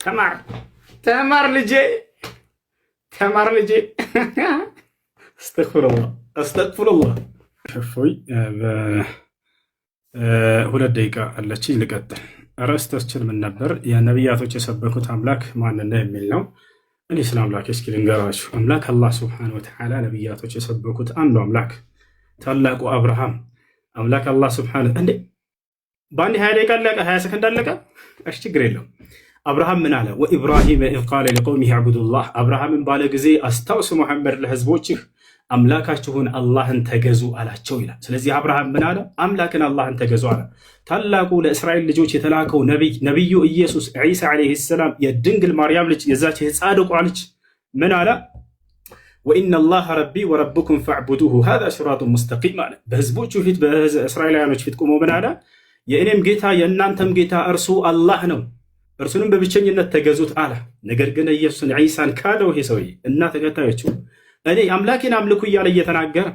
ተማር ተማር ልጄ ተማር ልጄ። አስተግፍሩላህ አስተግፍሩላህ። እፎይ ሁለት ደቂቃ አለችኝ ልቀጥል። ርዕሳችን ምን ነበር? የነቢያቶች የሰበኩት አምላክ ማንና የሚል ነው። እኔ ስለ አምላክ እስኪ ልንገራችሁ። አምላክ አላህ ሱብሓነሁ ወተዓላ ነቢያቶች የሰበኩት አንዱ አምላክ ታላቁ አብርሃም አምላክ አላህ ሱብሓነሁ እንዴ በአንድ 20 ደቂቃ አለቀ፣ 20 ሰከንድ አለቀ። እሺ ችግር የለውም። አብርሃም ምን አለ? ወኢብራሂም ኢዝ ቃለ ሊቀውሚሂ አዕቡዱላህ። አብርሃምን ባለ ጊዜ አስታውስ ሙሐመድ ለህዝቦችህ አምላካችሁን አላህን ተገዙ አላቸው ይላል። ስለዚህ አብርሃም ምን አለ? አምላክን አላህን ተገዙ አለ። ታላቁ ለእስራኤል ልጆች የተላከው ነቢዩ ኢየሱስ ዒሳ ዓለይሂ ሰላም የድንግል ማርያም ልጅ የዛች የጻድቋ ልጅ ምን አለ? ወኢነላህ ረቢ ወረብኩም ፈዕቡዱሁ ሃዛ ሲራጡን ሙስተቂም አለ። በህዝቦቹ ፊት በእስራኤላውያኖች ፊት ቆሞ ምን አለ? የእኔም ጌታ የእናንተም ጌታ እርሱ አላህ ነው፣ እርሱንም በብቸኝነት ተገዙት አለ። ነገር ግን ኢየሱስን ዒሳን ካለው ይሄ ሰውዬ እና ተከታዮቹ እኔ አምላኬን አምልኩ እያለ እየተናገረ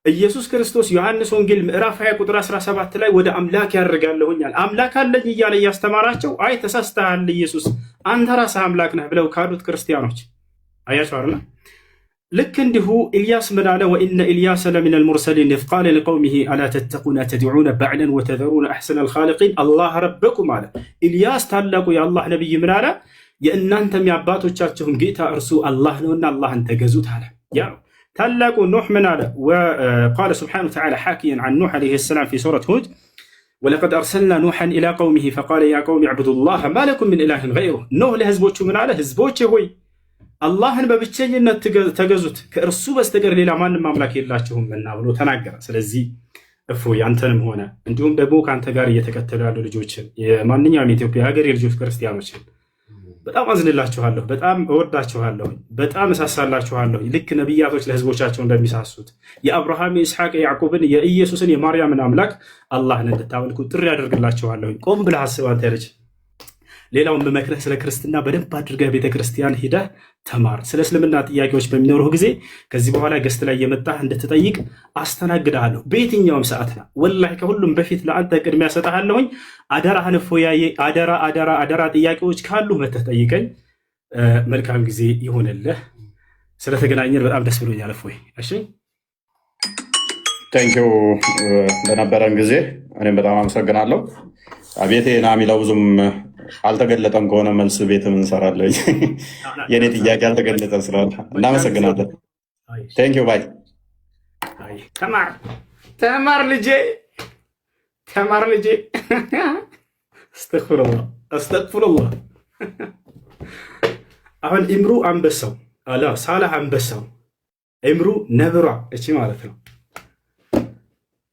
ኢየሱስ ክርስቶስ ዮሐንስ ወንጌል ምዕራፍ 20 ቁጥር 17 ላይ ወደ አምላክ ያደርጋለሁኛል አምላክ አለኝ እያለ እያስተማራቸው አይ ተሳስተሃል ኢየሱስ አንተ ራስህ አምላክ ነህ ብለው ካዱት ክርስቲያኖች አያቸው አይደል? ልክ እንዲሁ ኢልያስ ምን አለ? ወኢነ ኢልያስ ለሚነል ሙርሰሊን ኢዝ ቃለ ሊቀውሚሂ አላ ተተቁነ ተድዑነ በዕለን ወተዘሩነ አሕሰነል ኻሊቂን አላህ ረበኩም አለ። ኢልያስ ታላቁ የአላህ ነቢይ ምን አለ? የእናንተም የአባቶቻችሁን ጌታ እርሱ አላህ ነውና አላህን ተገዙት አለ። ያ ታላቁ ኑሕ ምን አለ? ወቃለ ስብሓነሁ ወተዓላ ሓኪየን ዐን ኑሕ ዓለይሂ ሰላም ፊ ሱረት ሁድ ወለቀድ አርሰልና ኑሐን ኢላ ቀውሚሂ ፈቃለ ያ ቀውሚ ዕቡዱላህ ማ ለኩም ሚን ኢላሂን ገይሩህ። ኑሕ ለህዝቦቹ ምን አለ? ህዝቦቼ ሆይ አላህን በብቸኝነት ተገዙት ከእርሱ በስተቀር ሌላ ማንም አምላክ የላችሁምና ብሎ ተናገረ። ስለዚህ እፎይ አንተንም ሆነ እንዲሁም ደግሞ ከአንተ ጋር እየተከተሉ ያሉ ልጆችን የማንኛውም የኢትዮጵያ ሀገር የልጆች ክርስቲያኖችን በጣም አዝንላችኋለሁ፣ በጣም እወዳችኋለሁ፣ በጣም እሳሳላችኋለሁ። ልክ ነቢያቶች ለህዝቦቻቸው እንደሚሳሱት የአብርሃም የኢስሐቅ የያዕቆብን የኢየሱስን የማርያምን አምላክ አላህን እንድታመልኩ ጥሪ ያደርግላችኋለሁ። ቆም ብለህ አስብ አንተ ልጅ። ሌላውን በመክረህ ስለ ክርስትና በደንብ አድርገህ ቤተክርስቲያን ሂደህ ተማር። ስለ እስልምና ጥያቄዎች በሚኖሩህ ጊዜ ከዚህ በኋላ ገስት ላይ የመጣህ እንድትጠይቅ አስተናግድሃለሁ በየትኛውም ሰዓት ነው። ወላሂ ከሁሉም በፊት ለአንተ ቅድሚያ ሰጥሃለሁኝ። አደራህን እፎያዬ፣ አደራ አደራ አደራ። ጥያቄዎች ካሉ መተህ ጠይቀኝ። መልካም ጊዜ ይሆንልህ። ስለተገናኘን በጣም ደስ ብሎኛል እፎይ። እሺ ቴንኪው ለነበረን ጊዜ እኔም በጣም አመሰግናለሁ። አቤቴ ና የሚለው ብዙም አልተገለጠም ከሆነ መልስ ቤት እንሰራለን። የኔ ጥያቄ አልተገለጠ ስላለ እናመሰግናለን። ቴንኪው ባይ። ተማር ተማር ልጄ ተማር ልጄ። አስተግፍሩላህ አስተግፍሩላህ። አሁን ኢምሩ አንበሳው አላ ሳላህ አንበሳው ኢምሩ ነብሯ እቺ ማለት ነው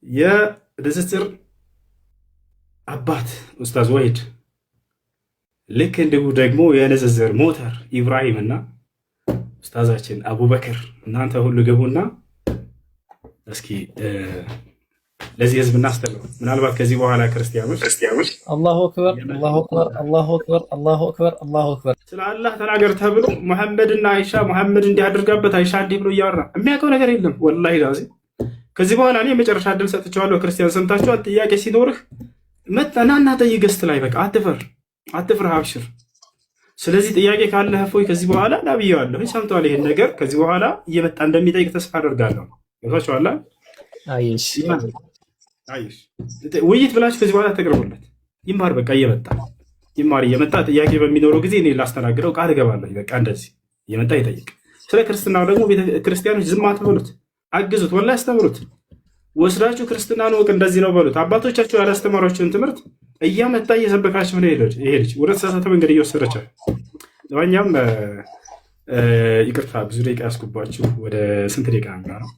የንጽጽር አባት ኡስታዝ ወሂድ ልክ እንዲሁ ደግሞ የንጽጽር ሞተር ኢብራሂም እና ኡስታዛችን አቡበክር እናንተ ሁሉ ገቡና እስኪ ለዚህ ህዝብ እናስተምሩ። ምናልባት ከዚህ በኋላ ክርስቲያኖች አላሁ አክበር አላሁ አክበር አላሁ አክበር አላሁ አክበር አላሁ አክበር ስለ አላህ ተናገር ተብሎ መሐመድና አይሻ መሐመድ እንዲህ አድርጋበት አይሻ እንዲህ ብሎ እያወራ የሚያውቀው ነገር የለም። ወላሂ ላዚ ከዚህ በኋላ እኔ መጨረሻ ዕድል ሰጥቼዋለሁ። ክርስቲያን ሰምታችኋል። ጥያቄ ሲኖርህ መጣናና ጠይቅ ገስት ላይ በቃ አትፍር አብሽር። ስለዚህ ጥያቄ ካለህ እፎይ ከዚህ በኋላ ናብያለሁ ሰምቷል። ይሄን ነገር ከዚህ በኋላ እየመጣ እንደሚጠይቅ ተስፋ አደርጋለሁ። ይፈቻዋል። አይሽ ውይይት ብላችሁ ከዚህ በኋላ ተቀርቡለት ይማር። በቃ እየመጣ ጥያቄ በሚኖረው ጊዜ እኔ ላስተናግደው ቃል እገባለሁ። በቃ እንደዚህ እየመጣ ይጠይቅ። ስለ ክርስትናው ደግሞ ክርስቲያኖች ዝም አትበሉት፣ አግዙት፣ ወላሂ አስተምሩት። ወስዳችሁ ክርስትናን ወቅ እንደዚህ ነው በሉት። አባቶቻችሁ ያላስተማሯችሁን ትምህርት እያመጣ እየሰበካችሁ ነው ይሄ ልጅ ወደ ተሳሳተ መንገድ እየወሰደቻል። ለማንኛውም ይቅርታ ብዙ ደቂቃ ያስኩባችሁ። ወደ ስንት ደቂቃ ነው?